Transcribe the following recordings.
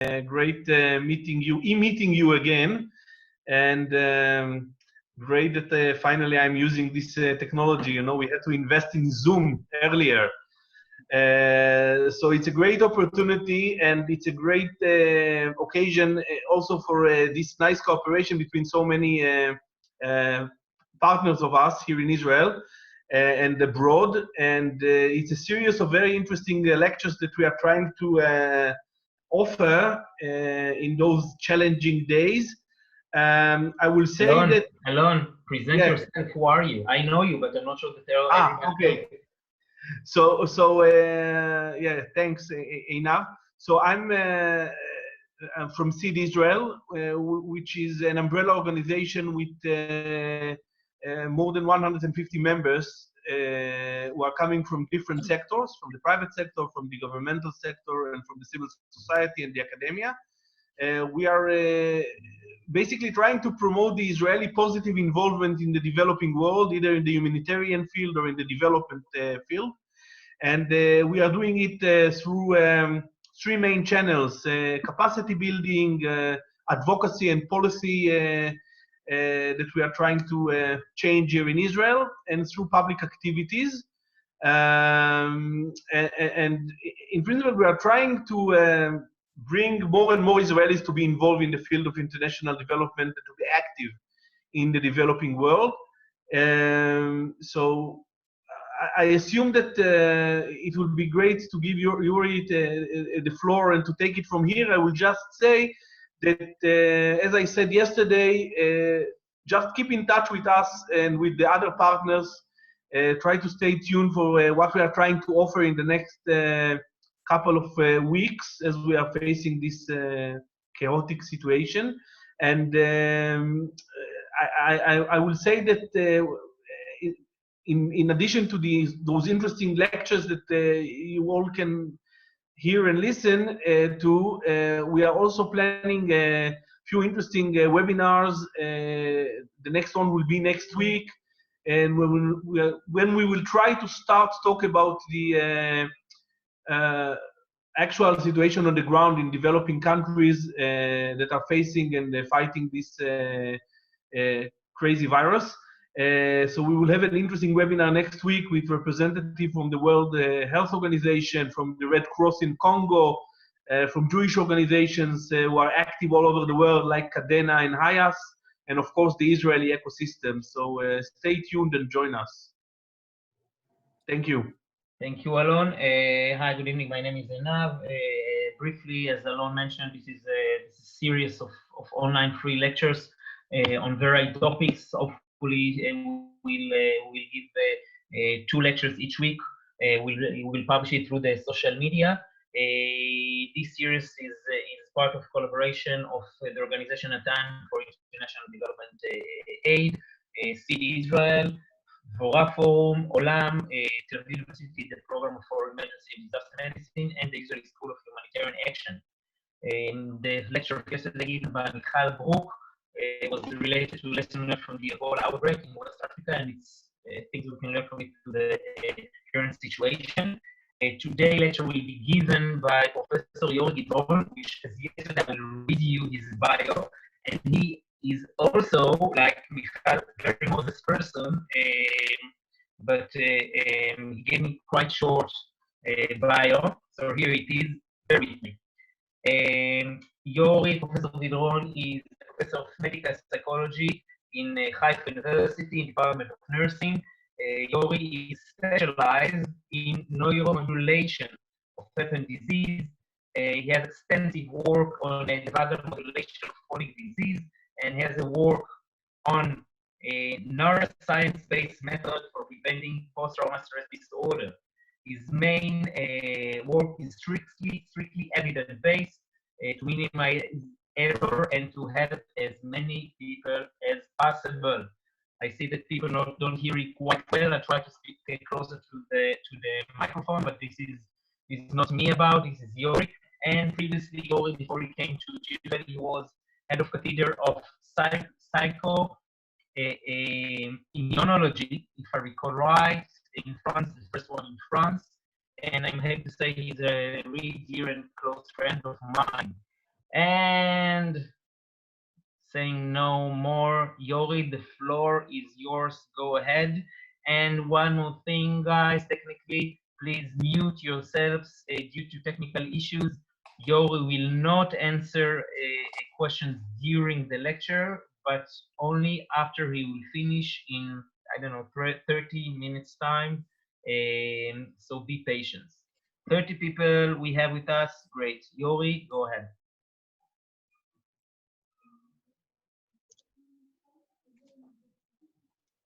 Great meeting you again, and great that finally I'm using this technology. You know, we had to invest in Zoom earlier. So it's a great opportunity, and it's a great occasion also for this nice cooperation between so many partners of us here in Israel and abroad. And it's a series of very interesting lectures that we are trying to offer in those challenging days. I will say that... Alon, present yourself. Who are you? I know you, but I'm not sure that everybody okay. Yeah, thanks, Einav. So I'm from Seed Israel, which is an umbrella organization with more than 150 members who are coming from different sectors, from the private sector, from the governmental sector, and from the civil society and the academia. We are basically trying to promote the Israeli positive involvement in the developing world, either in the humanitarian field or in the development field. And we are doing it through three main channels: capacity building, advocacy, and policy that we are trying to change here in Israel, and through public activities. And in principle, we are trying to bring more and more Israelis to be involved in the field of international development and to be active in the developing world. So I assume that it would be great to give Yori the floor and to take it from here. I will just say that, as I said yesterday, just keep in touch with us and with the other partners. Try to stay tuned for what we are trying to offer in the next couple of weeks as we are facing this chaotic situation. And I will say that in addition to those interesting lectures that you all can hear and listen to, we are also planning a few interesting webinars. The next one will be next week, and when we will try to start talk about the actual situation on the ground in developing countries that are facing and fighting this crazy virus. So we will have an interesting webinar next week with representatives from the World Health Organization, from the Red Cross in Congo, from Jewish organizations who are active all over the world, like Cadena and Hayas, and of course the Israeli ecosystem. So stay tuned and join us. Thank you. Thank you, Alon. Hi, good evening. My name is Einav. Briefly, as Alon mentioned, this is a series of online free lectures on varied topics. Hopefully, we'll give 2 lectures each week. We'll publish it through the social media. This series is part of collaboration of the organization Atan for International Development Aid, Seed Israel, Vora Forum, Olam, Tel Aviv University, the Program for Emergency Disaster Medicine, and the Israeli School of Humanitarian Action. The lecture yesterday given by Michal Brook was related to lessons learned from the Ebola outbreak in West Africa, and it's things we can learn from it to the current situation. Today's lecture will be given by Professor Yori Gidron, which, as yesterday, I will read you his bio, and he is also, like Michal, a very modest person, but he gave me quite short bio, so here it is. Bear with me. Yori, Professor Gidron, is a professor of medical psychology in Haifa University, in the Department of Nursing. Yori is specialized in neuromodulation of weapon disease. He has extensive work on the vagal modulation of chronic disease, and has a work on a neuroscience-based method for preventing post-traumatic stress disorder. His main work is strictly evidence-based to minimize error and to help as many people as possible. I see that people don't hear it quite well. I try to speak closer to the microphone, but this is not me about. This is Yori. And previously, Yori, before he came to Israel, he was head of cathedral of psycho immunology, if I recall right, in France, the first one in France. And I'm happy to say he's a really dear and close friend of mine. saying no more. Yori, the floor is yours. Go ahead. And one more thing, guys, technically, please mute yourselves due to technical issues. Yori will not answer questions during the lecture, but only after he will finish in, I don't know, 30 minutes time. So be patient. 30 people we have with us. Great. Yori, go ahead.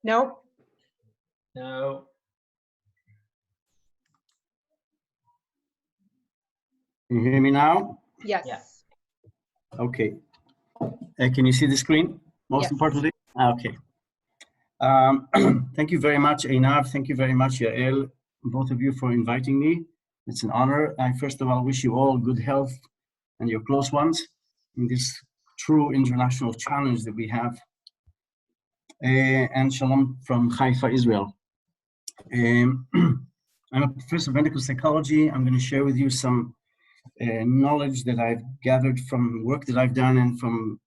No. No. Can you hear me now? Yes. Yeah. Okay. Can you see the screen? Most Yes. importantly? Okay. Thank you very much, Einav. Thank you very much, Yael, both of you for inviting me. It's an honor. I first of all wish you all good health and your close ones in this true international challenge that we have. And shalom from Haifa, Israel. I'm a professor of medical psychology. I'm going to share with you some knowledge that I've gathered from work that I've done and from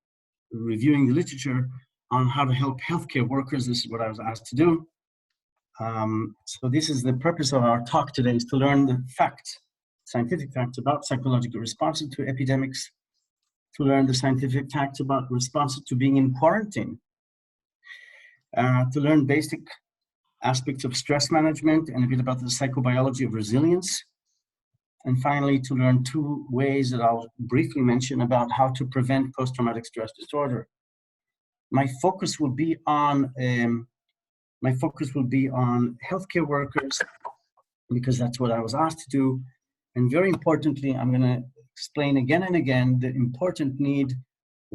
reviewing the literature on how to help healthcare workers. This is what I was asked to do. So this is the purpose of our talk today, is to learn the facts, scientific facts about psychological responses to epidemics, to learn the scientific facts about responses to being in quarantine, to learn basic aspects of stress management and a bit about the psychobiology of resilience. And finally, to learn two ways that I'll briefly mention about how to prevent post-traumatic stress disorder. My focus will be on healthcare workers, because that's what I was asked to do. And very importantly, I'm going to explain again and again the important need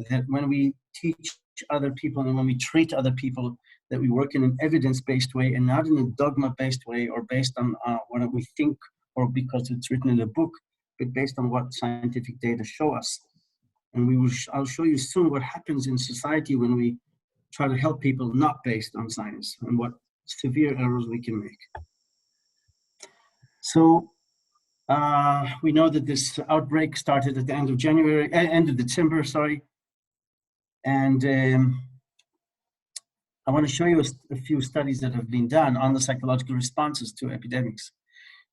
that when we teach other people and when we treat other people, that we work in an evidence-based way and not in a dogma-based way or based on what we think or because it's written in a book, but based on what scientific data show us. And I'll show you soon what happens in society when we try to help people not based on science and what severe errors we can make. So we know that this outbreak started at the end of December, sorry. And I want to show you a few studies that have been done on the psychological responses to epidemics.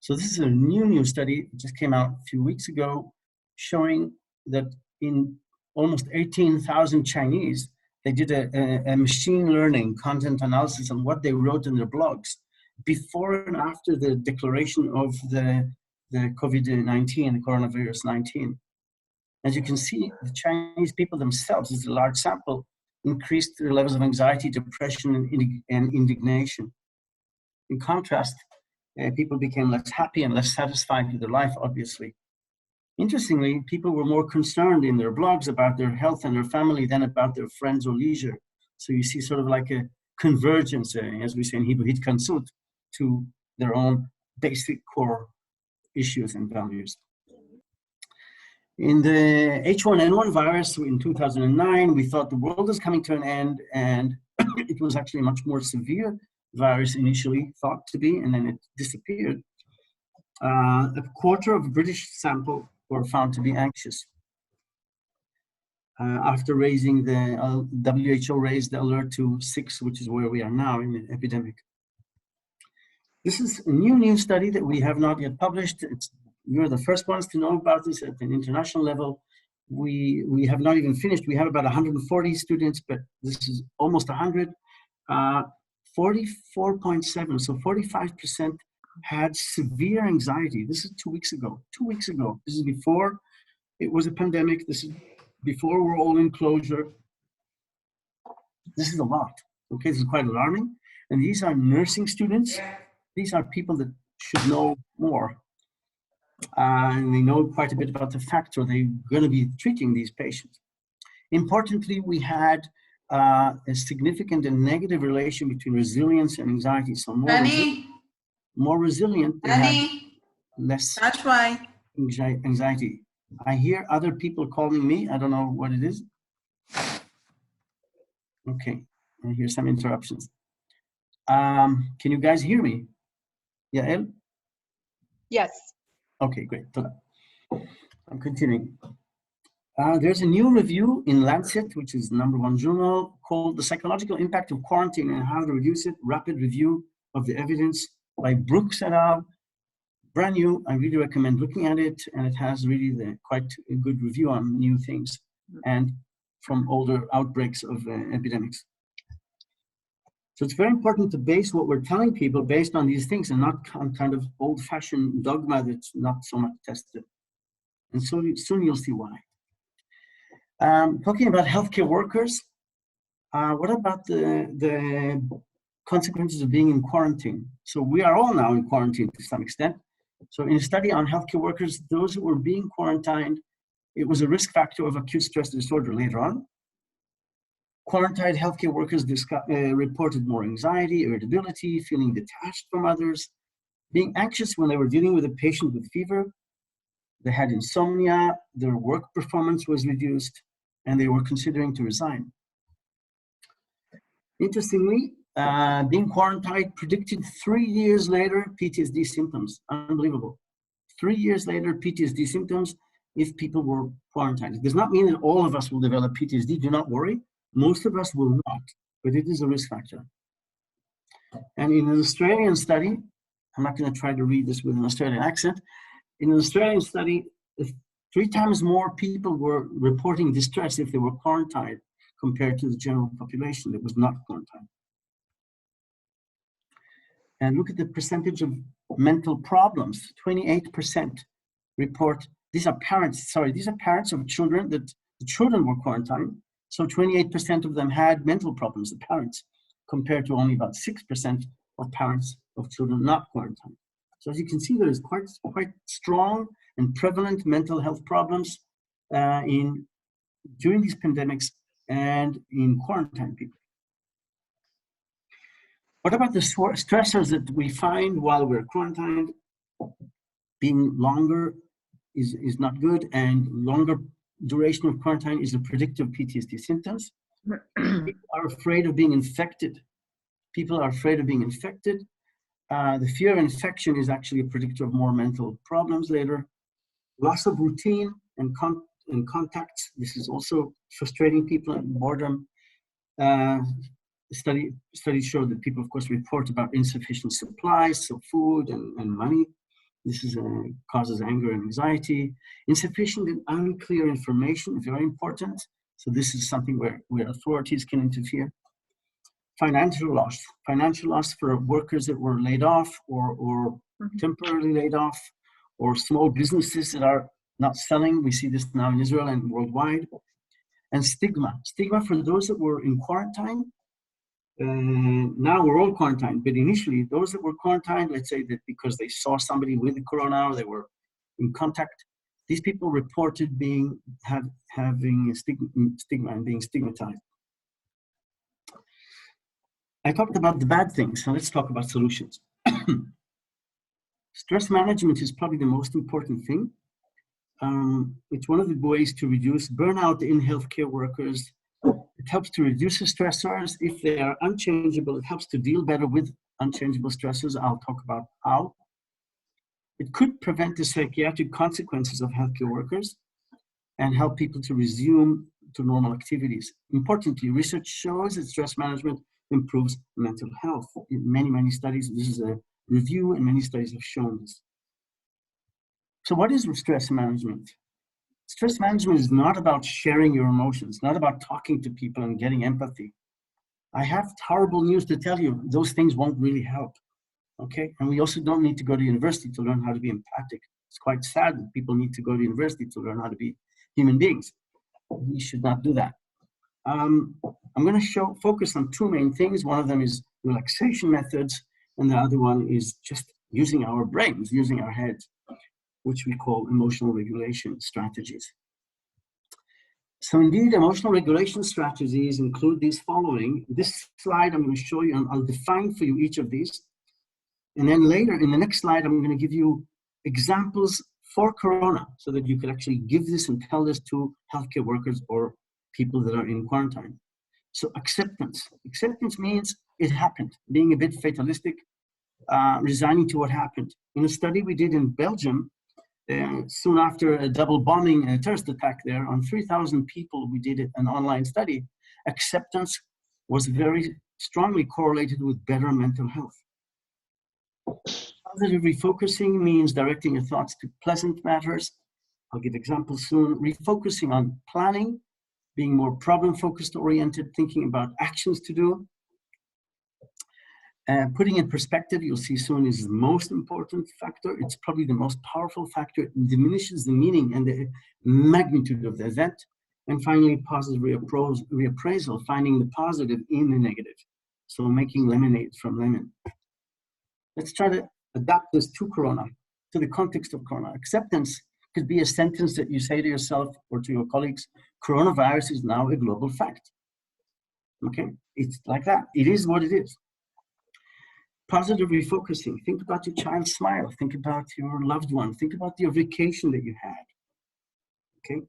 So this is a new study, it just came out a few weeks ago, showing that in almost 18,000 Chinese, they did a machine learning content analysis on what they wrote in their blogs before and after the declaration of the COVID-19, the coronavirus 19. As you can see, the Chinese people themselves, it's a large sample, increased their levels of anxiety, depression, and indignation. In contrast, people became less happy and less satisfied with their life, obviously. Interestingly, people were more concerned in their blogs about their health and their family than about their friends or leisure. So you see sort of like a convergence, as we say in Hebrew, hitkansut, to their own basic core issues and values. In the H1N1 virus in 2009, we thought the world is coming to an end, and it was actually a much more severe virus initially thought to be, and then it disappeared. A quarter of British sample were found to be anxious. After raising the WHO raised the alert to 6, which is where we are now in the epidemic. This is a new study that we have not yet published. You're the first ones to know about this at an international level. We have not even finished. We have about 140 students, but this is almost 100. 44.7, so 45% had severe anxiety. This is 2 weeks ago. 2 weeks ago. This is before it was a pandemic. This is before we're all in closure. This is a lot. Okay, this is quite alarming. And these are nursing students. These are people that should know more. And they know quite a bit about the facts, or they're going to be treating these patients. Importantly, we had a significant and negative relation between resilience and anxiety. So more resilient, they had less anxiety. I hear other people calling me. I don't know what it is. Okay, I hear some interruptions. Can you guys hear me? Yael? Yes. Okay, great. I'm continuing. There's a new review in Lancet, which is #1 journal, called The Psychological Impact of Quarantine and How to Reduce It, Rapid Review of the Evidence by Brooks et al. Brand new. I really recommend looking at it, and it has really quite a good review on new things and from older outbreaks of epidemics. So it's very important to base what we're telling people based on these things and not on kind of old-fashioned dogma that's not so much tested. And so soon you'll see why. Talking about healthcare workers, what about the consequences of being in quarantine? So we are all now in quarantine to some extent. So in a study on healthcare workers, those who were being quarantined, it was a risk factor of acute stress disorder later on. Quarantined healthcare workers reported more anxiety, irritability, feeling detached from others, being anxious when they were dealing with a patient with fever. They had insomnia, their work performance was reduced, and they were considering to resign. Interestingly, being quarantined predicted 3 years later PTSD symptoms. Unbelievable. 3 years later PTSD symptoms if people were quarantined. It does not mean that all of us will develop PTSD. Do not worry. Most of us will not, but it is a risk factor. And in an Australian study, I'm not going to try to read this with an Australian accent. In an Australian study, 3 times more people were reporting distress if they were quarantined compared to the general population that was not quarantined. And look at the percentage of mental problems. 28% report, these are parents of children that the children were quarantined. So 28% of them had mental problems, the parents, compared to only about 6% of parents of children not quarantined. So as you can see, there is quite strong and prevalent mental health problems during these pandemics and in quarantine people. What about the stressors that we find while we're quarantined? Being longer is not good, and longer duration of quarantine is a predictor of PTSD symptoms. People are afraid of being infected. The fear of infection is actually a predictor of more mental problems later. Loss of routine and contacts. This is also frustrating people, and boredom. Studies show that people, of course, report about insufficient supplies of food and money. This causes anger and anxiety. Insufficient and unclear information, very important. So this is something where authorities can interfere. Financial loss for workers that were laid off or temporarily laid off, or small businesses that are not selling. We see this now in Israel and worldwide. And stigma for those that were in quarantine. Now we're all quarantined, but initially those that were quarantined, let's say that because they saw somebody with the corona or they were in contact, these people reported having stigma and being stigmatized. I talked about the bad things, so let's talk about solutions. Stress management is probably the most important thing. It's one of the ways to reduce burnout in healthcare workers. It helps to reduce the stressors. If they are unchangeable, it helps to deal better with unchangeable stressors. I'll talk about how. It could prevent the psychiatric consequences of healthcare workers and help people to resume to normal activities. Importantly, research shows that stress management improves mental health. In many studies, this is a review, and many studies have shown this. So what is stress management? Stress management is not about sharing your emotions, not about talking to people and getting empathy. I have horrible news to tell you. Those things won't really help, okay? And we also don't need to go to university to learn how to be empathic. It's quite sad that people need to go to university to learn how to be human beings. We should not do that. I'm going to focus on 2 main things. One of them is relaxation methods, and the other one is just using our brains, using our heads, which we call emotional regulation strategies. So indeed, emotional regulation strategies include these following. This slide I'm going to show you, and I'll define for you each of these. And then later, in the next slide, I'm going to give you examples for Corona so that you can actually give this and tell this to healthcare workers or people that are in quarantine. So acceptance. Acceptance means it happened, being a bit fatalistic, resigning to what happened. In a study we did in Belgium, soon after a double bombing and a terrorist attack there, on 3,000 people, we did an online study. Acceptance was very strongly correlated with better mental health. Positive refocusing means directing your thoughts to pleasant matters. I'll give examples soon. Refocusing on planning, being more problem-focused oriented, thinking about actions to do. Putting in perspective, you'll see soon, is the most important factor. It's probably the most powerful factor. It diminishes the meaning and the magnitude of the event. And finally, positive reappraisal, finding the positive in the negative. So making lemonade from lemon. Let's try to adapt this to Corona, to the context of Corona. Acceptance could be a sentence that you say to yourself or to your colleagues: coronavirus is now a global fact. Okay, it's like that. It is what it is. Positive refocusing. Think about your child's smile. Think about your loved one. Think about your vacation that you had. Okay.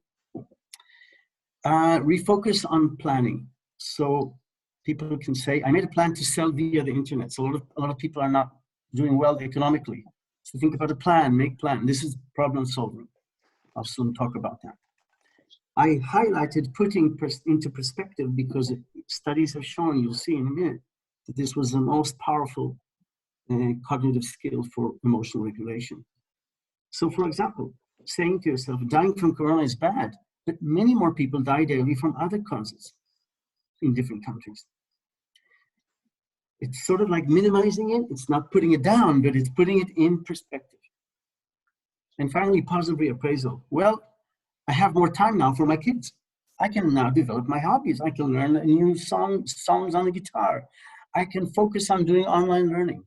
Refocus on planning. So people can say, I made a plan to sell via the internet. So a lot of people are not doing well economically. So think about a plan, make plan. This is problem solving. I'll soon talk about that. I highlighted putting into perspective because studies have shown, you'll see in a minute, that this was the most powerful cognitive skill for emotional regulation. So for example, saying to yourself, dying from corona is bad, but many more people die daily from other causes in different countries. It's sort of like minimizing it. It's not putting it down, but it's putting it in perspective. And finally, positive reappraisal. Well, I have more time now for my kids. I can now develop my hobbies. I can learn a new songs on the guitar. I can focus on doing online learning.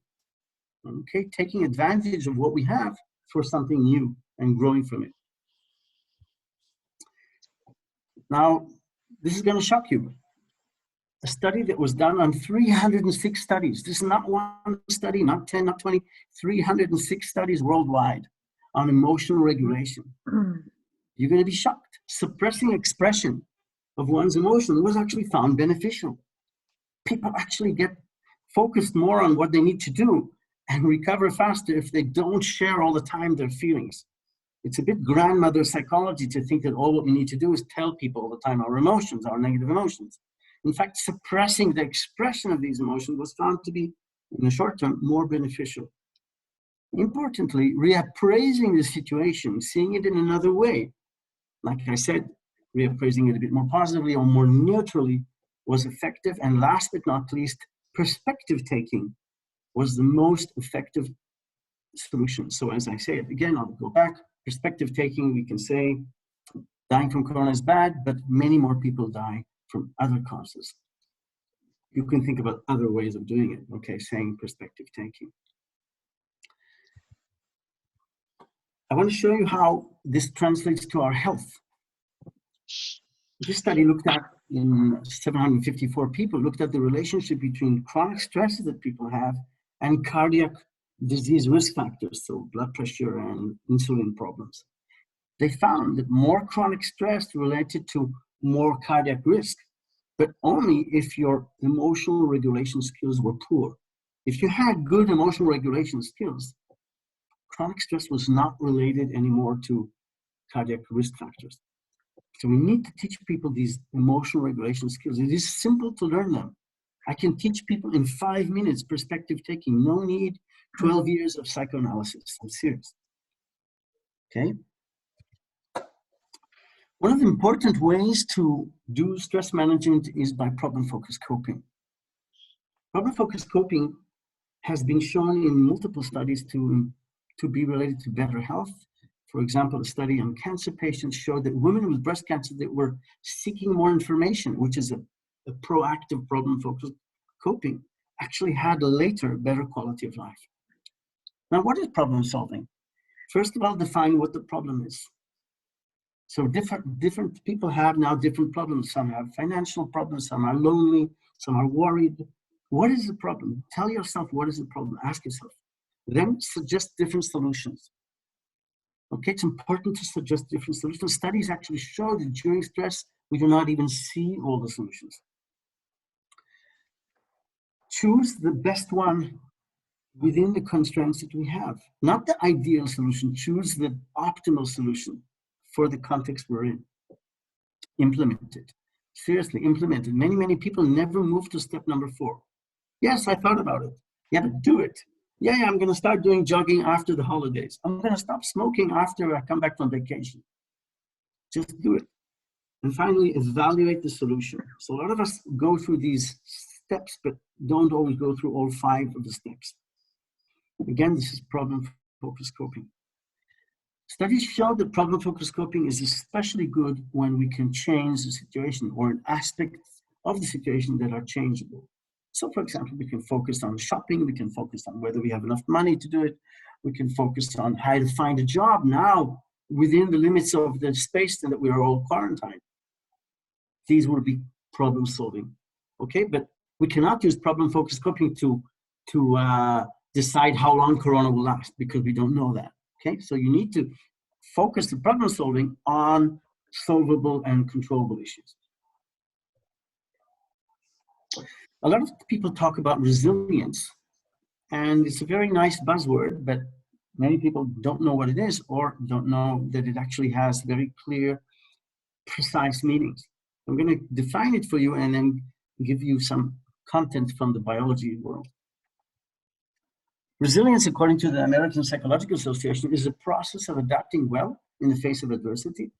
Okay, taking advantage of what we have for something new and growing from it. Now, this is going to shock you. A study that was done on 306 studies. This is not one study, not 10, not 20, 306 studies worldwide on emotional regulation. You're going to be shocked. Suppressing expression of one's emotion was actually found beneficial. People actually get focused more on what they need to do and recover faster if they don't share all the time their feelings. It's a bit grandmother psychology to think that all what we need to do is tell people all the time our emotions, our negative emotions. In fact, suppressing the expression of these emotions was found to be, in the short term, more beneficial. Importantly, reappraising the situation, seeing it in another way, like I said, reappraising it a bit more positively or more neutrally was effective. And last but not least, perspective taking was the most effective solution. So as I say it again, I'll go back. Perspective taking, we can say dying from corona is bad, but many more people die from other causes. You can think about other ways of doing it, okay, saying perspective taking. I want to show you how this translates to our health. This study looked at, in 754 people, looked at the relationship between chronic stresses that people have and cardiac disease risk factors, so blood pressure and insulin problems. They found that more chronic stress related to more cardiac risk, but only if your emotional regulation skills were poor. If you had good emotional regulation skills, chronic stress was not related anymore to cardiac risk factors. So we need to teach people these emotional regulation skills. It is simple to learn them. I can teach people in 5 minutes perspective taking. No need 12 years of psychoanalysis. I'm serious. Okay. One of the important ways to do stress management is by problem-focused coping. Problem-focused coping has been shown in multiple studies to be related to better health. For example, a study on cancer patients showed that women with breast cancer that were seeking more information, which is a proactive problem-focused coping, actually had later better quality of life. Now, what is problem solving? First of all, define what the problem is. So different people have now different problems. Some have financial problems, some are lonely, some are worried. What is the problem? Tell yourself what is the problem. Ask yourself. Then suggest different solutions. Okay, it's important to suggest different solutions. Studies actually show that during stress, we do not even see all the solutions. Choose the best one within the constraints that we have. Not the ideal solution, choose the optimal solution for the context we're in. Implement it. Seriously, implement it. Many, many people never move to step number 4. Yes, I thought about it. Yeah, but do it. Yeah, I'm going to start doing jogging after the holidays. I'm going to stop smoking after I come back from vacation. Just do it. And finally, evaluate the solution. So a lot of us go through these steps, but don't always go through all 5 of the steps. Again, this is problem-focused coping. Studies show that problem-focused coping is especially good when we can change the situation or an aspect of the situation that are changeable. So, for example, we can focus on shopping, we can focus on whether we have enough money to do it, we can focus on how to find a job now within the limits of the space that we are all quarantined. These will be problem solving, okay? But we cannot use problem-focused coping to decide how long Corona will last, because we don't know that, okay? So you need to focus the problem solving on solvable and controllable issues. A lot of people talk about resilience, and it's a very nice buzzword, but many people don't know what it is or don't know that it actually has very clear, precise meanings. I'm going to define it for you and then give you some content from the biology world. Resilience, according to the American Psychological Association, is a process of adapting well in the face of adversity,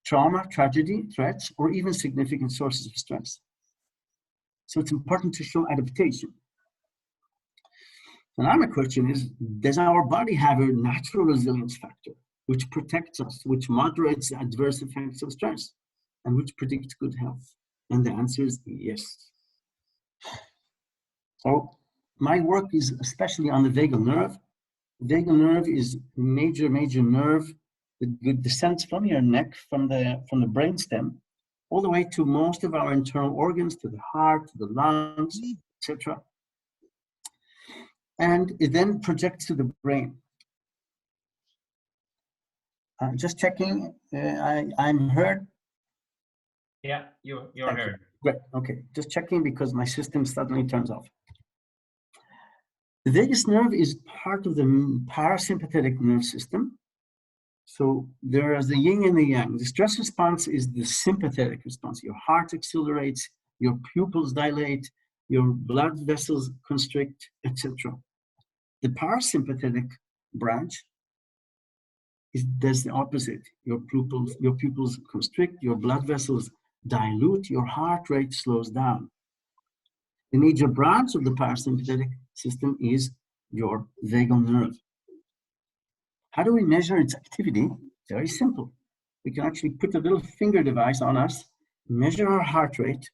trauma, tragedy, threats, or even significant sources of stress. So it's important to show adaptation. And my question is, does our body have a natural resilience factor which protects us, which moderates the adverse effects of stress, and which predicts good health? And the answer is yes. So my work is especially on the vagal nerve. The vagal nerve is a major nerve that descends from your neck, from the brainstem, all the way to most of our internal organs, to the heart, to the lungs, etc. And it then projects to the brain. Just checking, I'm heard. Yeah, you're heard. Great, okay, just checking because my system suddenly turns off. The vagus nerve is part of the parasympathetic nerve system. So there is the yin and the yang. The stress response is the sympathetic response. Your heart accelerates, your pupils dilate, your blood vessels constrict, etc. The parasympathetic branch does the opposite. Your pupils constrict, your blood vessels dilute, your heart rate slows down. The major branch of the parasympathetic system is your vagal nerve. How do we measure its activity? Very simple. We can actually put a little finger device on us, measure our heart rate,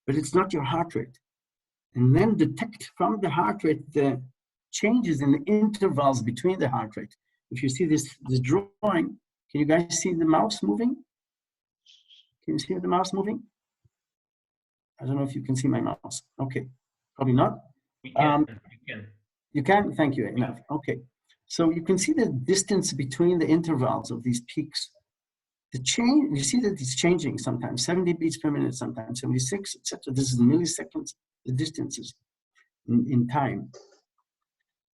but it's not your heart rate. And then detect from the heart rate the changes in the intervals between the heart rate. If you see this drawing, can you guys see the mouse moving? Can you see the mouse moving? I don't know if you can see my mouse. Okay, probably not. We can. You can? Thank you, enough. Okay. So you can see the distance between the intervals of these peaks. The change, you see that it's changing sometimes, 70 beats per minute, sometimes 76, etc. This is milliseconds, the distances in time.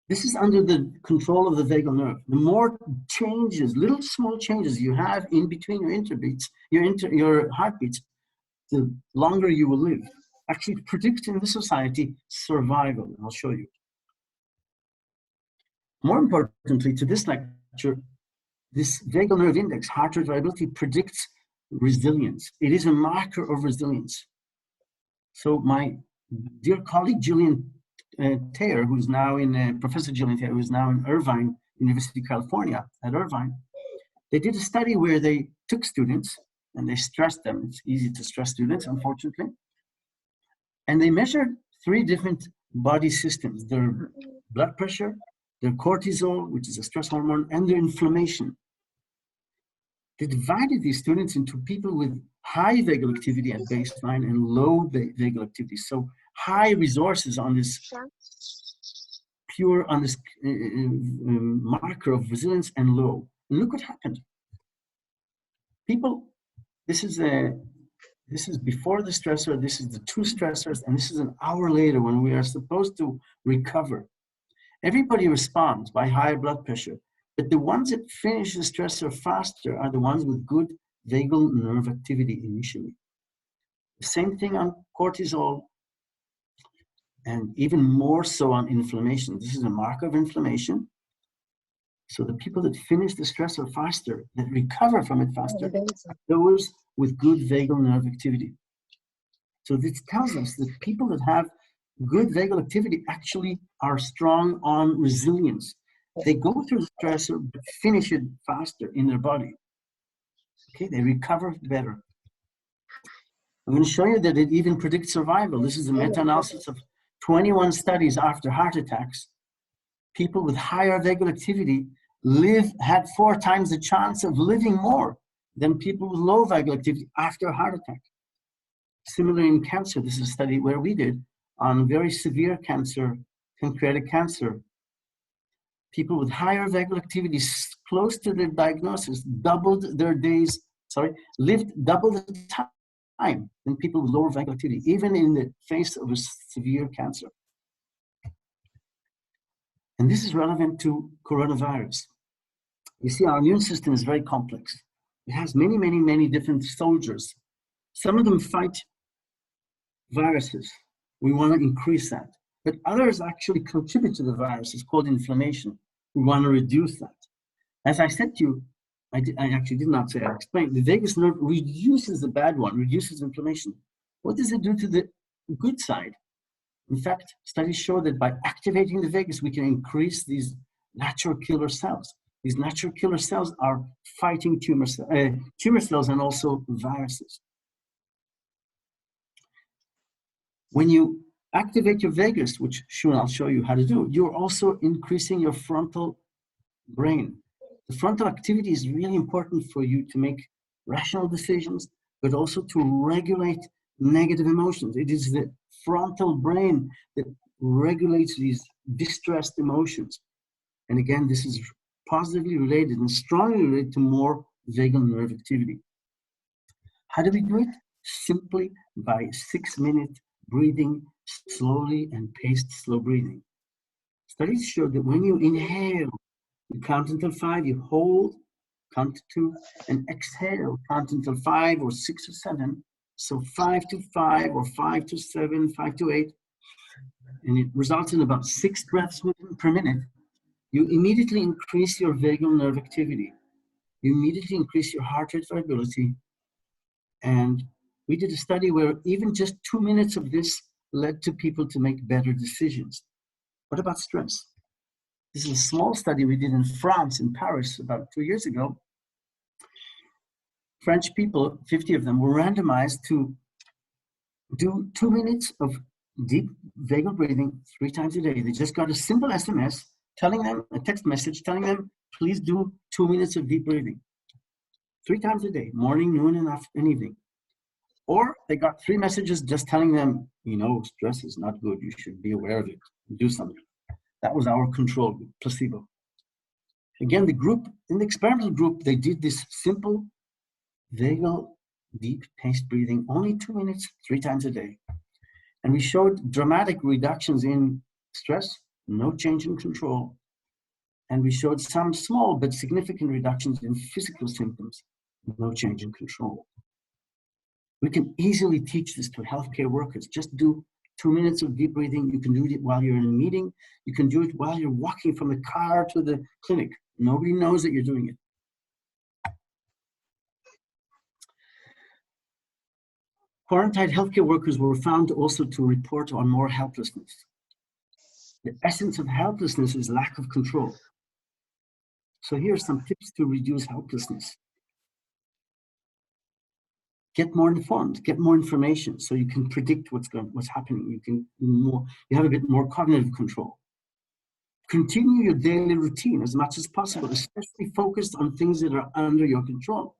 This is under the control of the vagal nerve. The more changes, little small changes you have in between your interbeats, your heartbeats, the longer you will live. Actually, it predicts in this society survival. I'll show you. More importantly, to this lecture, this vagal nerve index, heart rate variability, predicts resilience. It is a marker of resilience. So my dear colleague, Julian Thayer, who's now in, Professor Julian Thayer, who's now in Irvine, University of California, at Irvine, they did a study where they took students and they stressed them. It's easy to stress students, unfortunately. And they measured 3 different body systems, their blood pressure, their cortisol, which is a stress hormone, and their inflammation. They divided these students into people with high vagal activity at baseline and low vagal activity. So high resources on this marker of resilience, and low. And look what happened. People, this is before the stressor, this is the 2 stressors, and this is an hour later when we are supposed to recover. Everybody responds by higher blood pressure, but the ones that finish the stressor faster are the ones with good vagal nerve activity initially. The same thing on cortisol, and even more so on inflammation. This is a marker of inflammation. So the people that finish the stressor faster, that recover from it faster, are those with good vagal nerve activity. So this tells us that people that have good vagal activity actually are strong on resilience. They go through the stressor, but finish it faster in their body. Okay, they recover better. I'm going to show you that it even predicts survival. This is a meta-analysis of 21 studies after heart attacks. People with higher vagal activity had 4 times the chance of living more than people with low vagal activity after a heart attack. Similarly in cancer, this is a study where we did on very severe cancer, pancreatic cancer. People with higher vagal activity close to their diagnosis lived double the time than people with lower vagal activity, even in the face of a severe cancer. And this is relevant to coronavirus. You see, our immune system is very complex. It has many, many, many different soldiers. Some of them fight viruses. We want to increase that. But others actually contribute to the virus. It's called inflammation. We want to reduce that. As I said to you, I actually did not say, I explained, the vagus nerve reduces the bad one, reduces inflammation. What does it do to the good side? In fact, studies show that by activating the vagus, we can increase these natural killer cells. These natural killer cells are fighting tumor cells and also viruses. When you activate your vagus, which soon I'll show you how to do, you're also increasing your frontal brain. The frontal activity is really important for you to make rational decisions, but also to regulate negative emotions. It is the frontal brain that regulates these distressed emotions. And again, this is positively related and strongly related to more vagal nerve activity. How do we do it? Simply by 6-minute breathing slowly and paced slow breathing. Studies show that when you inhale, you count until 5, you hold, count to 2, and exhale, count until 5 or 6 or 7. So 5 to 5 or 5 to 7, 5 to 8. And it results in about 6 breaths per minute. You immediately increase your vagal nerve activity. You immediately increase your heart rate variability. And we did a study where even just 2 minutes of this led to people to make better decisions. What about stress? This is a small study we did in France, in Paris, about 2 years ago. French people, 50 of them, were randomized to do 2 minutes of deep vagal breathing 3 times a day. They just got a simple SMS telling them, a text message telling them, please do 2 minutes of deep breathing 3 times a day, morning, noon, and evening. Or they got 3 messages just telling them, you know, stress is not good. You should be aware of it. Do something. That was our control group, placebo. Again, the group, in the experimental group, they did this simple vagal deep paced breathing, only 2 minutes, 3 times a day. And we showed dramatic reductions in stress, no change in control. And we showed some small but significant reductions in physical symptoms, no change in control. We can easily teach this to healthcare workers. Just do 2 minutes of deep breathing. You can do it while you're in a meeting. You can do it while you're walking from the car to the clinic. Nobody knows that you're doing it. Quarantined healthcare workers were found also to report on more helplessness. The essence of helplessness is lack of control. So here are some tips to reduce helplessness. Get more informed, get more information so you can predict what's happening. You have a bit more cognitive control. Continue your daily routine as much as possible, especially focused on things that are under your control.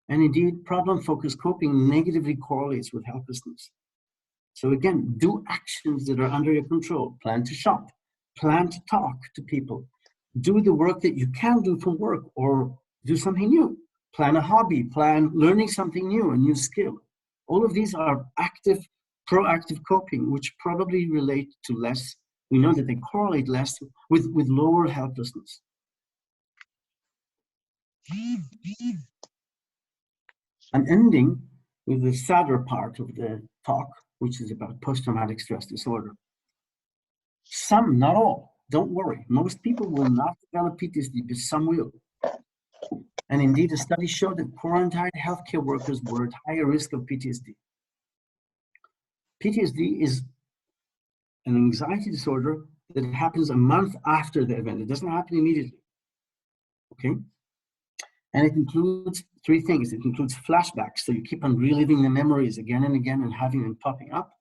And indeed, problem-focused coping negatively correlates with helplessness. So again, do actions that are under your control. Plan to shop, plan to talk to people, do the work that you can do from work or do something new. Plan a hobby, plan learning something new, a new skill. All of these are active, proactive coping, which probably relate to less we know that they correlate less with lower helplessness. I'm ending with the sadder part of the talk, which is about post-traumatic stress disorder. Some, not all, don't worry. Most people will not develop PTSD, but some will. And indeed, a study showed that quarantined healthcare workers were at higher risk of PTSD. PTSD is an anxiety disorder that happens a month after the event. It doesn't happen immediately, okay? And it includes three things. It includes flashbacks, so you keep on reliving the memories again and again and having them popping up.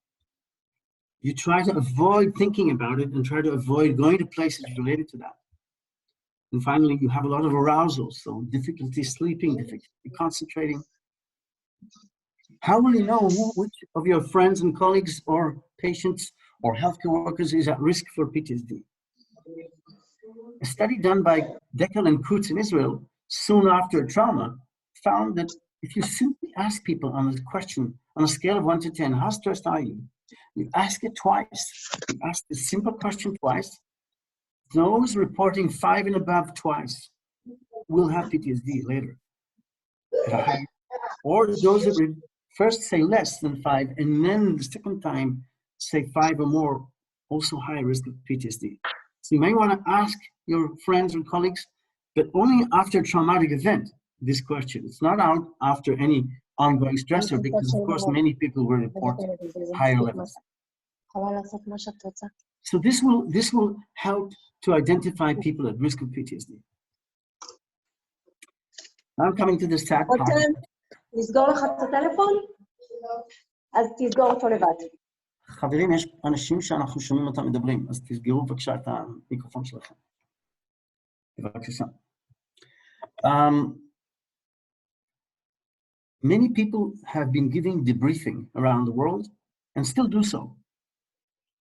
You try to avoid thinking about it and try to avoid going to places related to that. And finally, you have a lot of arousal, so difficulty sleeping, difficulty concentrating. How will you know which of your friends and colleagues or patients or healthcare workers is at risk for PTSD? A study done by Deckel and Kutz in Israel soon after a trauma found that if you simply ask people on a question on a scale of 1 to 10, how stressed are you? You ask it twice. You ask the simple question twice. Those reporting 5 and above twice will have PTSD later. Or those that first say less than 5 and then the second time say 5 or more, also high risk of PTSD. So you may want to ask your friends and colleagues, but only after a traumatic event, this question. It's not out after any ongoing stressor, because of course many people will report higher levels. So this will help to identify people at risk of PTSD. Now I'm coming to the sad part. נסגור לך את הטלפון? אז תסגור אותו לבד. חברים, יש אנשים שאנחנו שומעים אותם מדברים, אז תסגרו בבקשה את המיקרופון שלכם. בבקשה. Many people have been giving debriefing around the world and still do so,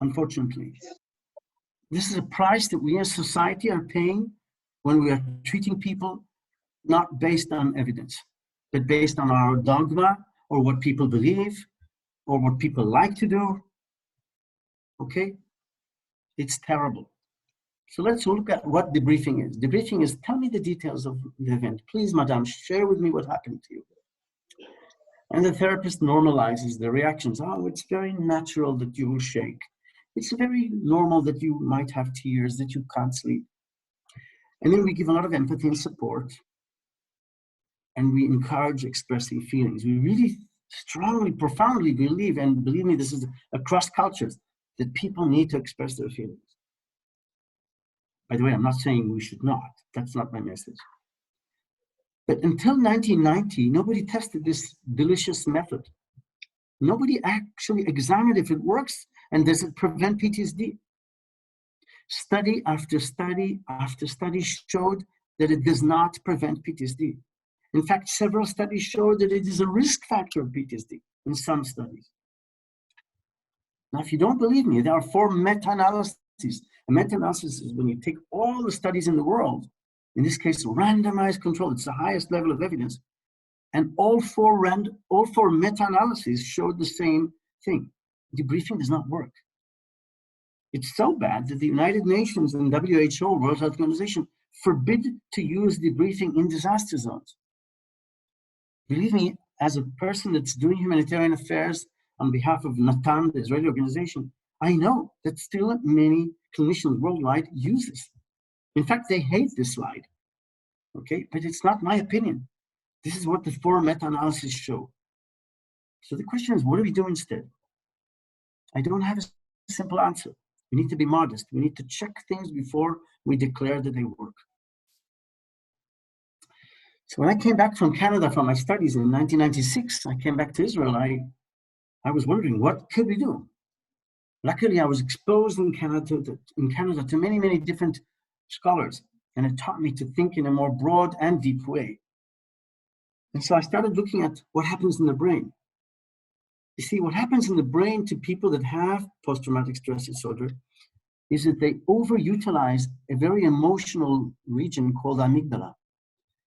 unfortunately. This is a price that we as society are paying when we are treating people not based on evidence, but based on our dogma or what people believe or what people like to do. Okay? It's terrible. So let's look at what debriefing is. Debriefing is, tell me the details of the event. Please, madam, share with me what happened to you. And the therapist normalizes the reactions. Oh, it's very natural that you will shake. It's very normal that you might have tears, that you can't sleep. And then we give a lot of empathy and support. And we encourage expressing feelings. We really strongly, profoundly believe, and believe me, this is across cultures, that people need to express their feelings. By the way, I'm not saying we should not. That's not my message. But until 1990, nobody tested this delicious method. Nobody actually examined if it works and does it prevent PTSD. Study after study after study showed that it does not prevent PTSD. In fact, several studies show that it is a risk factor of PTSD in some studies. Now, if you don't believe me, there are 4 meta-analyses. A meta-analysis is when you take all the studies in the world, in this case, randomized control, it's the highest level of evidence, and all 4 meta-analyses showed the same thing. Debriefing does not work. It's so bad that the United Nations and WHO, World Health Organization, forbid to use debriefing in disaster zones. Believe me, as a person that's doing humanitarian affairs on behalf of Natan, the Israeli organization, I know that still many clinicians worldwide use this. In fact, they hate this slide, okay? But it's not my opinion. This is what the 4 meta-analyses show. So the question is, what do we do instead? I don't have a simple answer. We need to be modest. We need to check things before we declare that they work. So when I came back from Canada from my studies in 1996, I came back to Israel. I was wondering, what could we do? Luckily, I was exposed in Canada to many, many different scholars, and it taught me to think in a more broad and deep way. And so I started looking at what happens in the brain. You see, what happens in the brain to people that have post-traumatic stress disorder is that they overutilize a very emotional region called amygdala.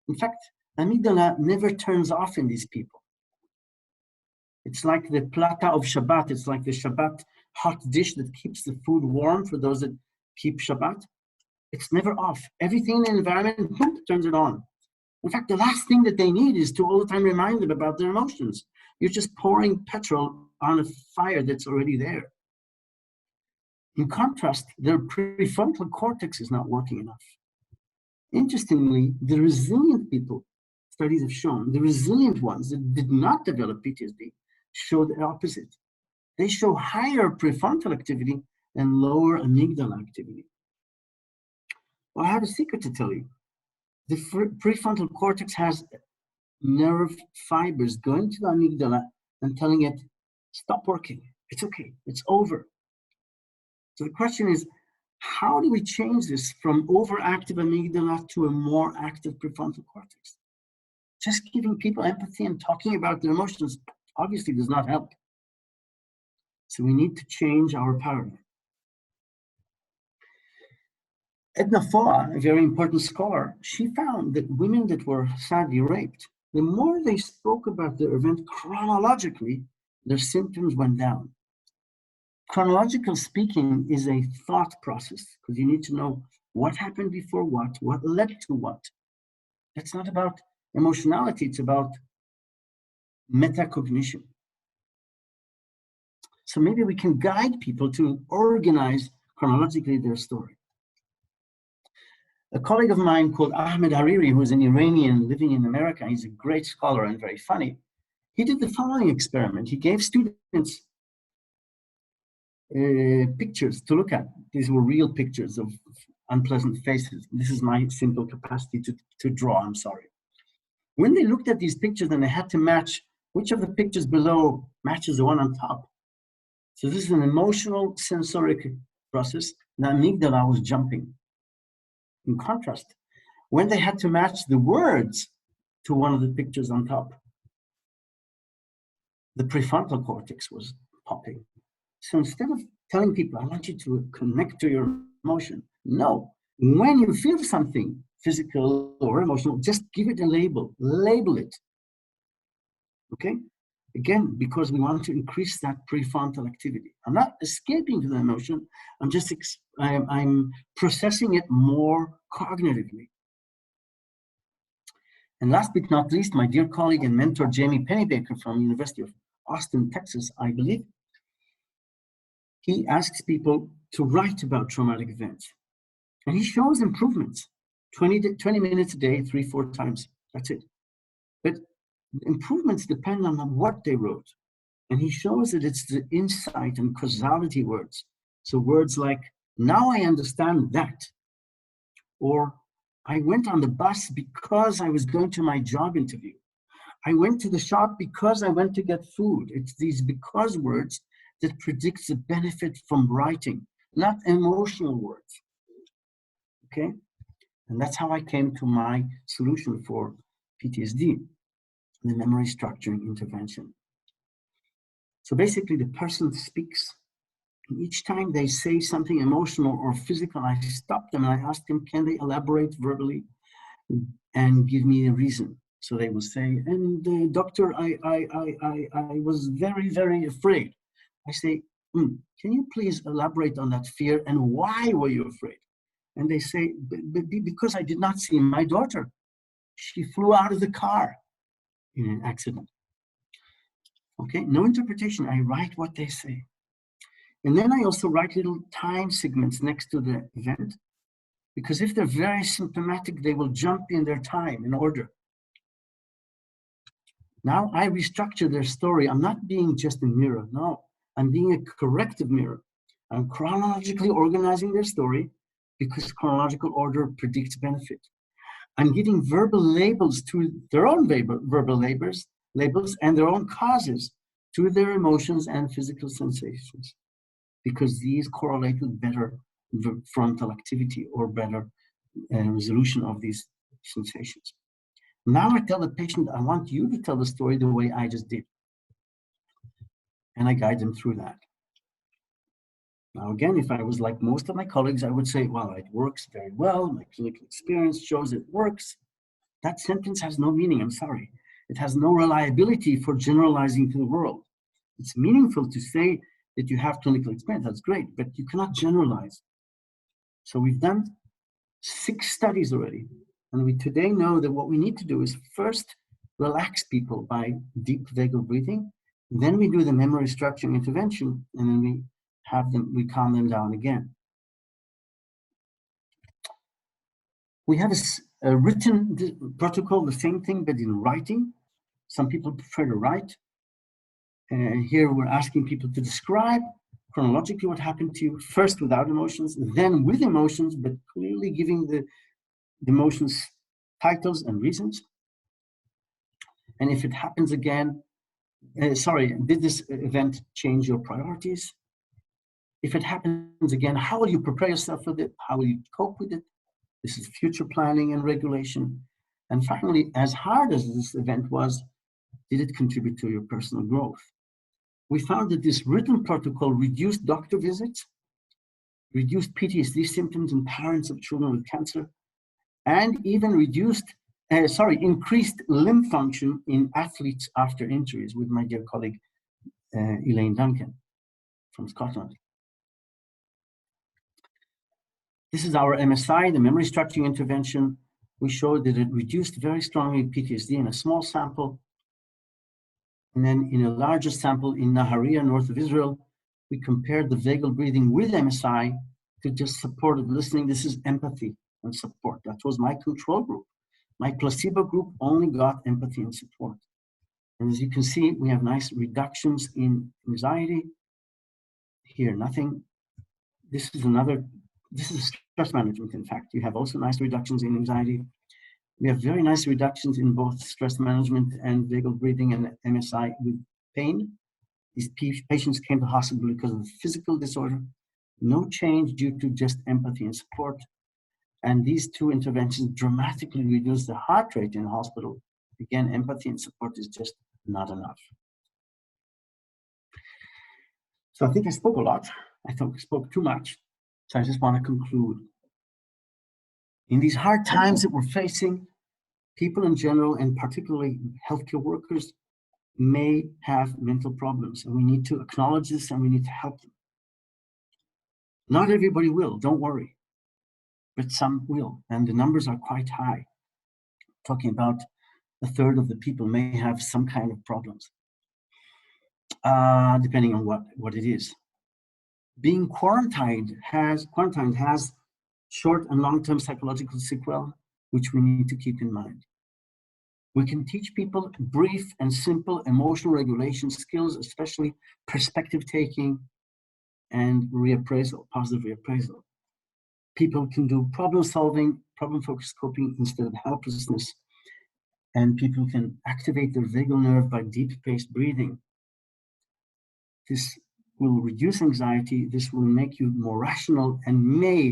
In fact, amygdala never turns off in these people. It's like the plata of Shabbat. It's like the Shabbat hot dish that keeps the food warm for those that keep Shabbat. It's never off. Everything in the environment, boom, turns it on. In fact, the last thing that they need is to all the time remind them about their emotions. You're just pouring petrol on a fire that's already there. In contrast, their prefrontal cortex is not working enough. Interestingly, the resilient people, studies have shown, the resilient ones that did not develop PTSD show the opposite. They show higher prefrontal activity and lower amygdala activity. Well, I have a secret to tell you. The prefrontal cortex has nerve fibers going to the amygdala and telling it, stop working. It's okay. It's over. So the question is, how do we change this from overactive amygdala to a more active prefrontal cortex? Just giving people empathy and talking about their emotions obviously does not help. So we need to change our paradigm. Edna Foa, a very important scholar, she found that women that were sadly raped, the more they spoke about the event chronologically, their symptoms went down. Chronological speaking is a thought process because you need to know what happened before what led to what. It's not about emotionality, it's about metacognition. So maybe we can guide people to organize chronologically their story. A colleague of mine called Ahmed Hariri, who is an Iranian living in America, he's a great scholar and very funny. He did the following experiment. He gave students pictures to look at. These were real pictures of unpleasant faces. This is my simple capacity to draw, I'm sorry. When they looked at these pictures and they had to match which of the pictures below matches the one on top. So this is an emotional sensoric process. The amygdala was jumping. In contrast, when they had to match the words to one of the pictures on top, the prefrontal cortex was popping. So instead of telling people, I want you to connect to your emotion, no. When you feel something physical or emotional, just give it a label it. Okay? Again, because we want to increase that prefrontal activity. I'm not escaping to the emotion. I'm just, I'm processing it more cognitively. And last but not least, my dear colleague and mentor, Jamie Pennybaker from University of Austin, Texas, I believe, he asks people to write about traumatic events. And he shows improvements, 20 minutes a day, 3-4 times, that's it. But improvements depend on what they wrote. And he shows that it's the insight and causality words. So words like, now I understand that. Or I went on the bus because I was going to my job interview. I went to the shop because I went to get food. It's these because words that predicts the benefit from writing, not emotional words. Okay? And that's how I came to my solution for PTSD, the memory structuring intervention. So basically the person speaks, and each time they say something emotional or physical, I stop them and I ask them, can they elaborate verbally and give me a reason? So they will say, and doctor, I was very, very afraid. I say, can you please elaborate on that fear and why were you afraid? And they say, because I did not see my daughter. She flew out of the car in an accident. Okay, no interpretation. I write what they say. And then I also write little time segments next to the event, because if they're very symptomatic, they will jump in their time in order. Now I restructure their story. I'm not being just a mirror. No, I'm being a corrective mirror. I'm chronologically organizing their story because chronological order predicts benefit. I'm giving verbal labels to their own verbal labels and their own causes to their emotions and physical sensations, because these correlate with better frontal activity or better resolution of these sensations. Now I tell the patient, I want you to tell the story the way I just did. And I guide them through that. Now, again, if I was like most of my colleagues, I would say, well, it works very well. My clinical experience shows it works. That sentence has no meaning, I'm sorry. It has no reliability for generalizing to the world. It's meaningful to say that you have clinical experience. That's great, but you cannot generalize. So we've done 6 studies already. And we today know that what we need to do is first relax people by deep vagal breathing. Then we do the memory structuring intervention, and then we calm them down again. We have a written protocol, the same thing, but in writing. Some people prefer to write. Here we're asking people to describe chronologically what happened to you, first without emotions, then with emotions, but clearly giving the emotions titles and reasons. And if it happens again, did this event change your priorities? If it happens again, how will you prepare yourself with it? How will you cope with it? This is future planning and regulation. And finally, as hard as this event was, did it contribute to your personal growth? We found that this written protocol reduced doctor visits, reduced PTSD symptoms in parents of children with cancer, and even increased limb function in athletes after injuries, with my dear colleague, Elaine Duncan from Scotland. This is our MSI, the memory structuring intervention. We showed that it reduced very strongly PTSD in a small sample. And then in a larger sample in Nahariya, north of Israel, we compared the vagal breathing with MSI to just supportive listening. This is empathy and support. That was my control group. My placebo group only got empathy and support. And as you can see, we have nice reductions in anxiety. Here, nothing. This is stress management, in fact. You have also nice reductions in anxiety. We have very nice reductions in both stress management and vagal breathing and MSI with pain. These patients came to hospital because of physical disorder. No change due to just empathy and support. And these 2 interventions dramatically reduce the heart rate in the hospital. Again, empathy and support is just not enough. So I think I spoke a lot. I think I spoke too much. So I just want to conclude. In these hard times that we're facing, people in general, and particularly healthcare workers, may have mental problems, and we need to acknowledge this and we need to help them. Not everybody will, don't worry, but some will, and the numbers are quite high. Talking about 1/3 of the people may have some kind of problems, depending on what it is. Being quarantined has short and long-term psychological sequelae, which we need to keep in mind. We can teach people brief and simple emotional regulation skills, especially perspective taking and reappraisal, positive reappraisal. People can do problem solving, problem-focused coping instead of helplessness. And people can activate their vagal nerve by deep-paced breathing. This will reduce anxiety. This will make you more rational and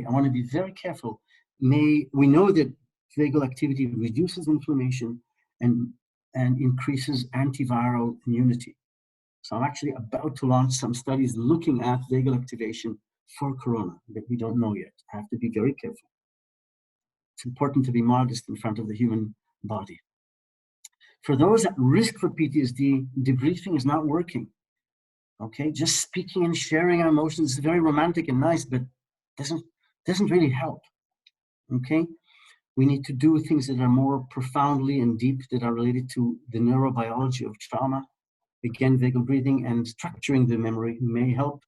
I want to be very careful, we know that vagal activity reduces inflammation and increases antiviral immunity. So I'm actually about to launch some studies looking at vagal activation for corona, but we don't know yet. I have to be very careful. It's important to be modest in front of the human body. For those at risk for PTSD, debriefing is not working. Okay, just speaking and sharing our emotions is very romantic and nice, but doesn't really help. Okay, we need to do things that are more profoundly and deep, that are related to the neurobiology of trauma. Again, vagal breathing and structuring the memory may help,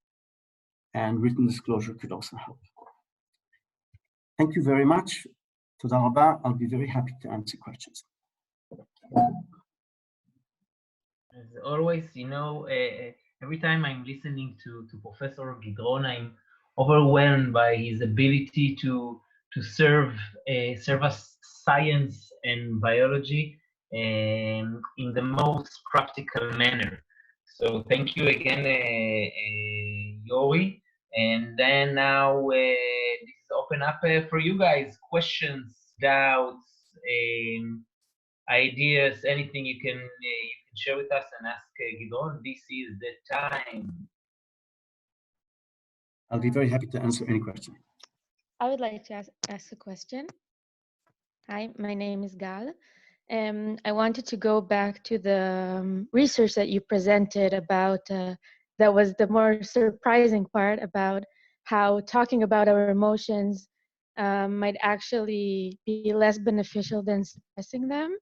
and written disclosure could also help. Thank you very much. Toda rabah. I'll be very happy to answer questions. As always, every time I'm listening to Professor Gidron, I'm overwhelmed by his ability to serve us science and biology in the most practical manner. So thank you again, Yori. And then now this is open up for you guys, questions, doubts, ideas, anything you can share with us and ask Gidron. This is the time. I'll be very happy to answer any question. I would like to ask a question. Hi, my name is Gal. I wanted to go back to the research that you presented about that was the more surprising part about how talking about our emotions might actually be less beneficial than suppressing them.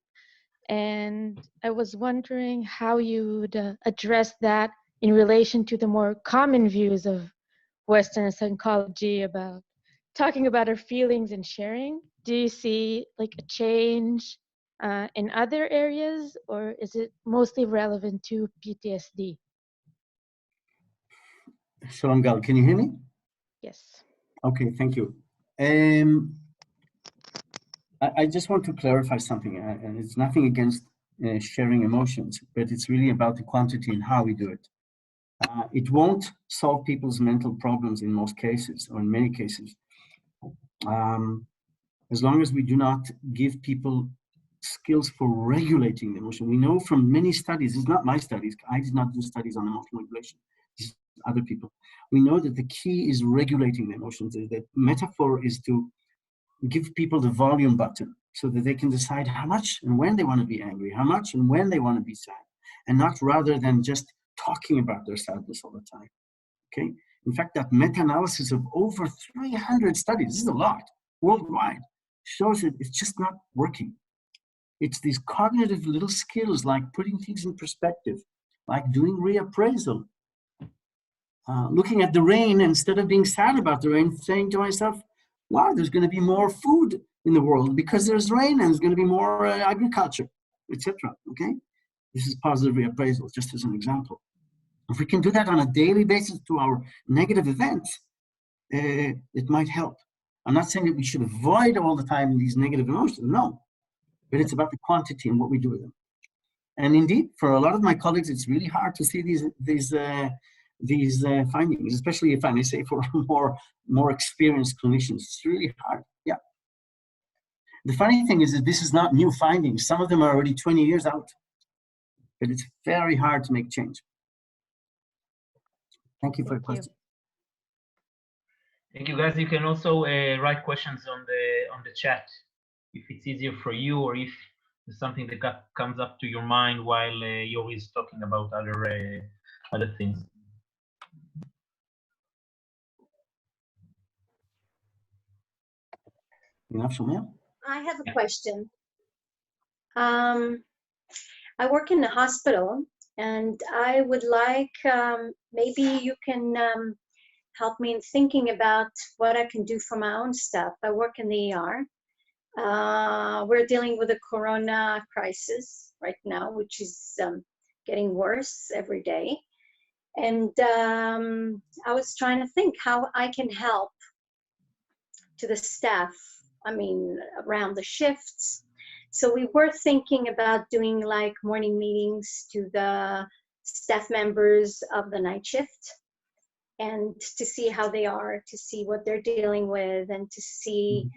And I was wondering how you would address that in relation to the more common views of Western psychology about talking about our feelings and sharing. Do you see like a change in other areas, or is it mostly relevant to PTSD? Shalom, Gal. Can you hear me? Yes. Okay, thank you. I just want to clarify something, and it's nothing against sharing emotions, but it's really about the quantity and how we do it. It won't solve people's mental problems in most cases, or in many cases, as long as we do not give people skills for regulating the emotion. We know from many studies, it's not my studies, I did not do studies on emotional regulation, this is other people. We know that the key is regulating the emotions. The metaphor is to give people the volume button so that they can decide how much and when they want to be angry, how much and when they want to be sad, and not rather than just talking about their sadness all the time, okay? In fact, that meta-analysis of over 300 studies, this is a lot, worldwide, shows that it's just not working. It's these cognitive little skills like putting things in perspective, like doing reappraisal, looking at the rain instead of being sad about the rain, saying to myself, wow, there's going to be more food in the world because there's rain and there's going to be more agriculture, etc. Okay? This is positive reappraisal, just as an example. If we can do that on a daily basis to our negative events, it might help. I'm not saying that we should avoid all the time these negative emotions, no. But it's about the quantity and what we do with them. And indeed, for a lot of my colleagues, it's really hard to see these findings, especially if I may say for more experienced clinicians. It's really hard, yeah. The funny thing is that this is not new findings. Some of them are already 20 years out, but it's very hard to make change. Thank you for your question. Thank you, guys. You can also write questions on the chat if it's easier for you, or if there's something that comes up to your mind while Yori is talking about other things. I have a question. I work in the hospital, and I would like, maybe you can help me in thinking about what I can do for my own stuff. I work in the ER. We're dealing with a corona crisis right now, which is getting worse every day. And I was trying to think how I can help to the staff, I mean, around the shifts. So we were thinking about doing like morning meetings to the staff members of the night shift, and to see how they are, to see what they're dealing with, and to see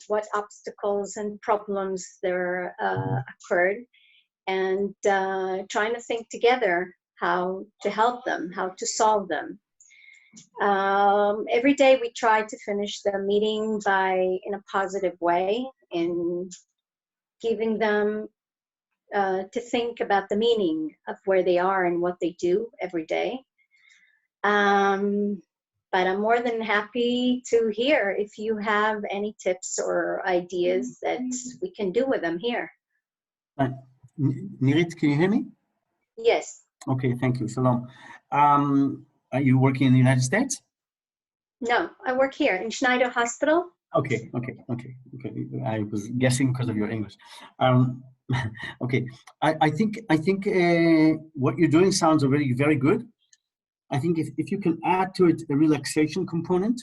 what obstacles and problems there occurred, and trying to think together how to help them, how to solve them. Every day we try to finish the meeting in a positive way, in giving them to think about the meaning of where they are and what they do every day. But I'm more than happy to hear if you have any tips or ideas that we can do with them here. Nirit, can you hear me? Yes. Okay, thank you. Shalom. Are you working in the United States? No, I work here in Schneider Hospital. Okay. I was guessing because of your English. Okay, I think what you're doing sounds already very good. I think if you can add to it a relaxation component,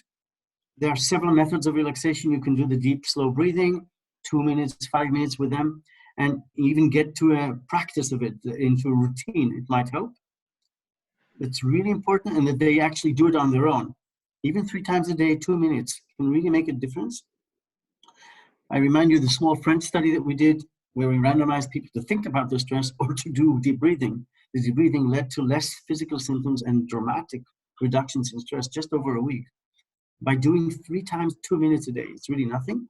there are several methods of relaxation. You can do the deep, slow breathing, 2 minutes, 5 minutes with them, and even get to a practice of it into a routine. It might help. It's really important, and that they actually do it on their own. Even 3 times a day, 2 minutes can really make a difference. I remind you of the small French study that we did where we randomized people to think about their stress or to do deep breathing. The deep breathing led to less physical symptoms and dramatic reductions in stress just over a week. By doing 3 times 2 minutes a day, it's really nothing.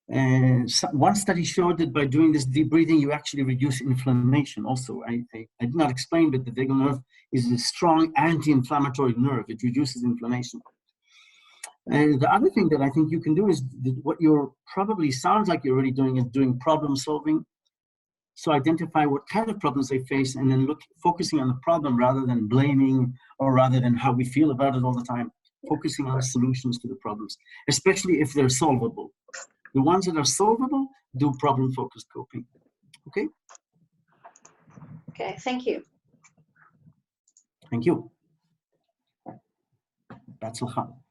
One study showed that by doing this deep breathing, you actually reduce inflammation. Also, I did not explain, but the vagal nerve is a strong anti-inflammatory nerve. It reduces inflammation. And the other thing that I think you can do is what you're probably sounds like you're already doing is doing problem solving. So identify what kind of problems they face and then focusing on the problem rather than blaming or rather than how we feel about it all the time. Focusing on solutions to the problems, especially if they're solvable. The ones that are solvable, do problem-focused coping. Okay? Okay, thank you. Thank you. That's all.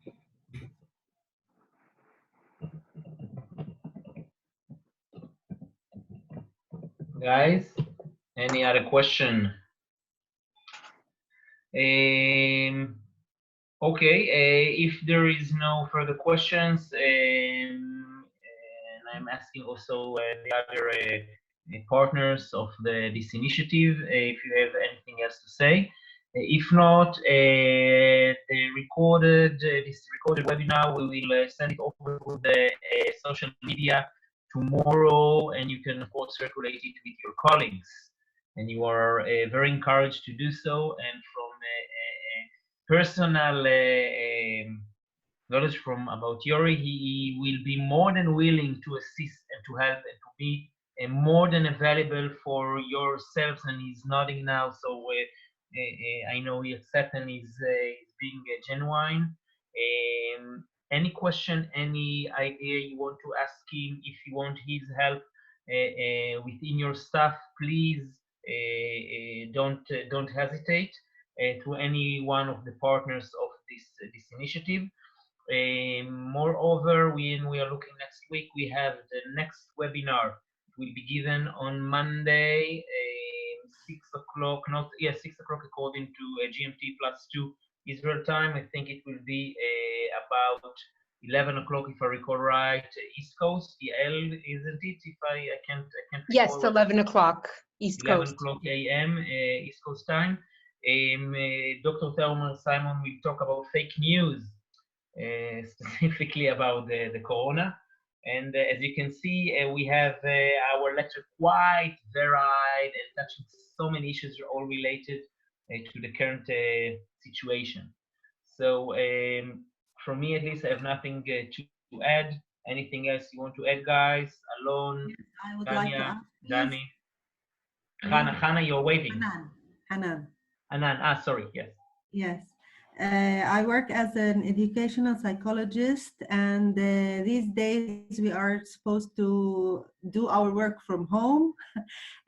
Guys, any other question? Okay, if there is no further questions, and I'm asking also the other partners of this initiative if you have anything else to say. If not, this recorded webinar, we will send it over to the social media tomorrow, and you can of course circulate it with your colleagues. And you are very encouraged to do so. And from personal knowledge from about Yori, he will be more than willing to assist and to help and to be more than available for yourselves. And he's nodding now, so I know he accepts and is being genuine. Any question, any idea you want to ask him, if you want his help within your staff, please don't hesitate to any one of the partners of this initiative. Moreover, when we are looking next week, we have the next webinar. It will be given on Monday, 6 o'clock, 6 o'clock according to GMT +2 Israel time. I think it will be about 11 o'clock, if I recall right, East Coast, isn't it? If I can't yes, 11 o'clock East 11 Coast. o'clock a.m. East Coast time. Dr. Thelma Simon will talk about fake news, specifically about the corona. And as you can see, we have our lecture quite varied and touching so many issues, all related to the current situation. So from me, at least, I have nothing to add. Anything else you want to add, guys? Alon, yes, I would Tanya, like to ask, Danny, Hannah, you're waiting. Hanan. Anan, sorry, yes. Yes. I work as an educational psychologist, and these days we are supposed to do our work from home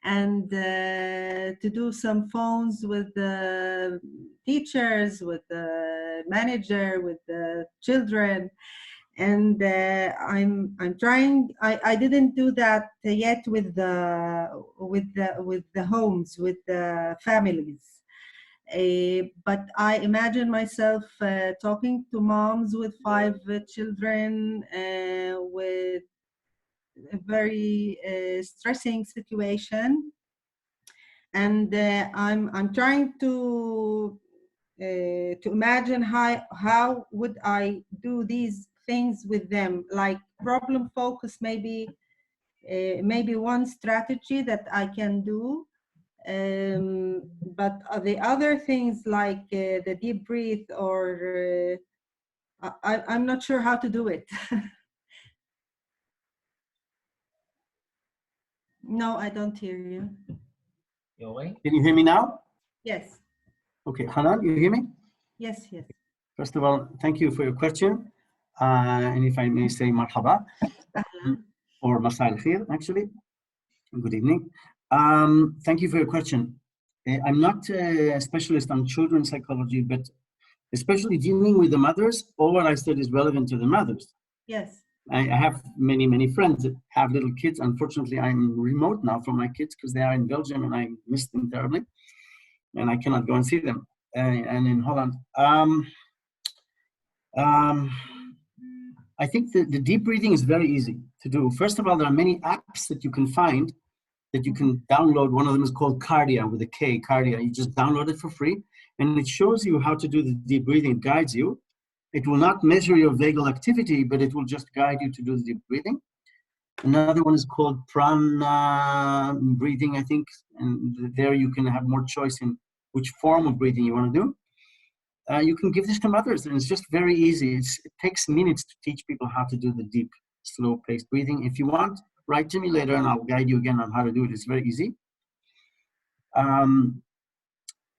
and to do some phones with the teachers, with the manager, with the children. And I'm trying. I didn't do that yet with the homes, with the families. But I imagine myself talking to moms with 5 children with a very stressing situation, and I'm trying to imagine how would I do these things with them, like problem focus, maybe one strategy that I can do. But the other things like the deep breath, or I'm not sure how to do it. No, I don't hear you. Yori? Can you hear me now? Yes. Okay, Hanan, you hear me? Yes, yes. First of all, thank you for your question. And if I may say marhaba, or masal al-khair, actually. Good evening. Thank you for your question. I'm not a specialist on children's psychology, but especially dealing with the mothers, all what I said is relevant to the mothers. Yes. I have many, many friends that have little kids. Unfortunately, I'm remote now from my kids because they are in Belgium and I miss them terribly. And I cannot go and see them. And in Holland. I think the deep breathing is very easy to do. First of all, there are many apps that you can find that you can download. One of them is called Cardia, with a K, Cardia. You just download it for free, and it shows you how to do the deep breathing. It guides you. It will not measure your vagal activity, but it will just guide you to do the deep breathing. Another one is called prana breathing, I think, and there you can have more choice in which form of breathing you want to do. You can give this to mothers, and it's just very easy. It takes minutes to teach people how to do the deep, slow-paced breathing. If you want, write to me later, and I'll guide you again on how to do it. It's very easy.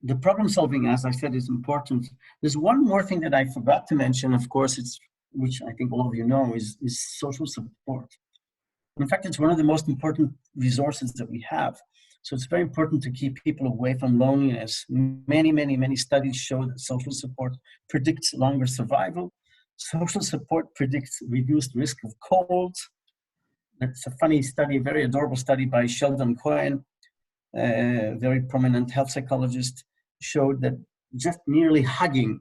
The problem solving, as I said, is important. There's one more thing that I forgot to mention, of course, which I think all of you know, is social support. In fact, it's one of the most important resources that we have. So it's very important to keep people away from loneliness. Many studies show that social support predicts longer survival. Social support predicts reduced risk of colds. That's a funny study, a very adorable study by Sheldon Cohen, a very prominent health psychologist, showed that just merely hugging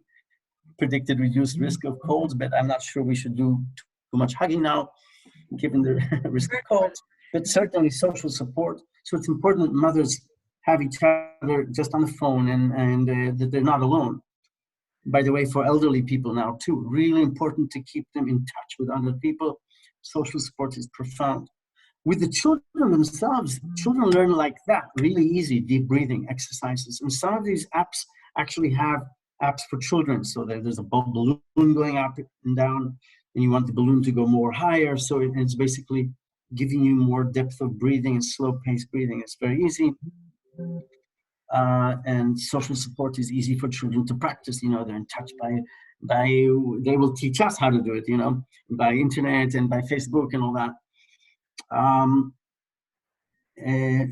predicted reduced risk of colds, but I'm not sure we should do too much hugging now, given the risk of colds, but certainly social support. So it's important that mothers have each other just on the phone and that they're not alone. By the way, for elderly people now too, really important to keep them in touch with other people. Social support is profound. With the children themselves, children learn like that, really easy, deep breathing exercises. And some of these apps actually have apps for children. So there's a balloon going up and down, and you want the balloon to go more higher. So it's basically giving you more depth of breathing and slow-paced breathing. It's very easy. And social support is easy for children to practice. You know, they're in touch they will teach us how to do it, you know, by internet and by Facebook and all that.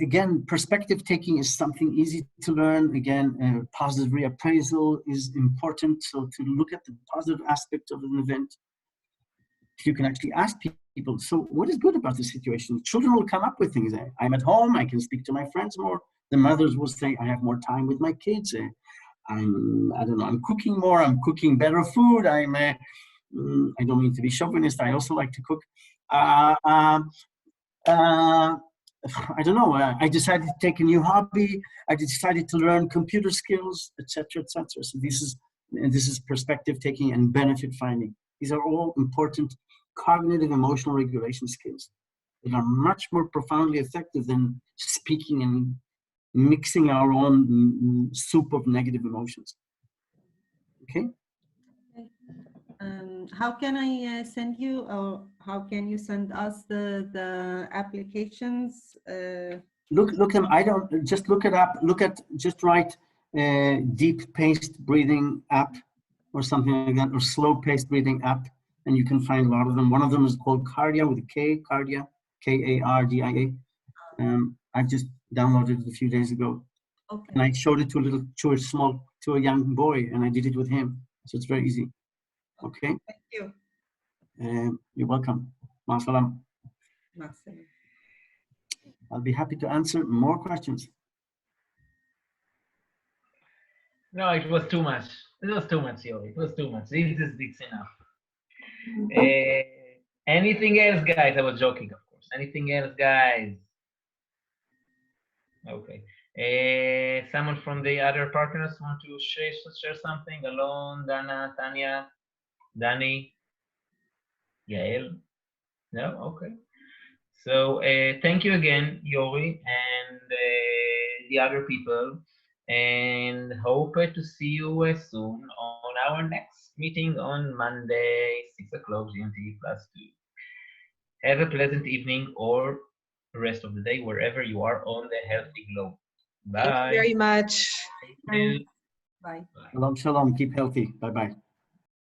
Again, perspective taking is something easy to learn. Again, positive reappraisal is important. So to look at the positive aspect of an event, you can actually ask people, so what is good about this situation? Children will come up with things. I'm at home, I can speak to my friends more. The mothers will say, I have more time with my kids. I don't know, I'm cooking more, I'm cooking better food. I don't mean to be chauvinist, I also like to cook. I don't know, I decided to take a new hobby. I decided to learn computer skills, etc., etc. So this is perspective taking and benefit finding. These are all important cognitive emotional regulation skills that are much more profoundly effective than speaking and mixing our own soup of negative emotions. Okay? How can I send you, or how can you send us the applications? Look them. I don't just look it up. Just write deep paced breathing app or something like that, or slow paced breathing app, and you can find a lot of them. One of them is called Kardia with a K, Kardia, Kardia. I just downloaded it a few days ago, Okay. and I showed it to a young boy, and I did it with him. So it's very easy. Okay. Thank you. You're welcome. Masalam. Maxim. I'll be happy to answer more questions. No, it was too much. It was too much, Yori. It was too much. It's enough. Anything else, guys? I was joking, of course. Anything else, guys? Okay. Someone from the other partners want to share something? Alon, Dana, Tanya, Danny, Yael? No? Okay. So thank you again, Yori, and the other people, and hope to see you soon on our next meeting on Monday, 6 o'clock GMT +2. Have a pleasant evening or the rest of the day, wherever you are on the healthy globe. Bye. Thank you very much. Thank you. Bye. Shalom, shalom. Keep healthy. Bye-bye.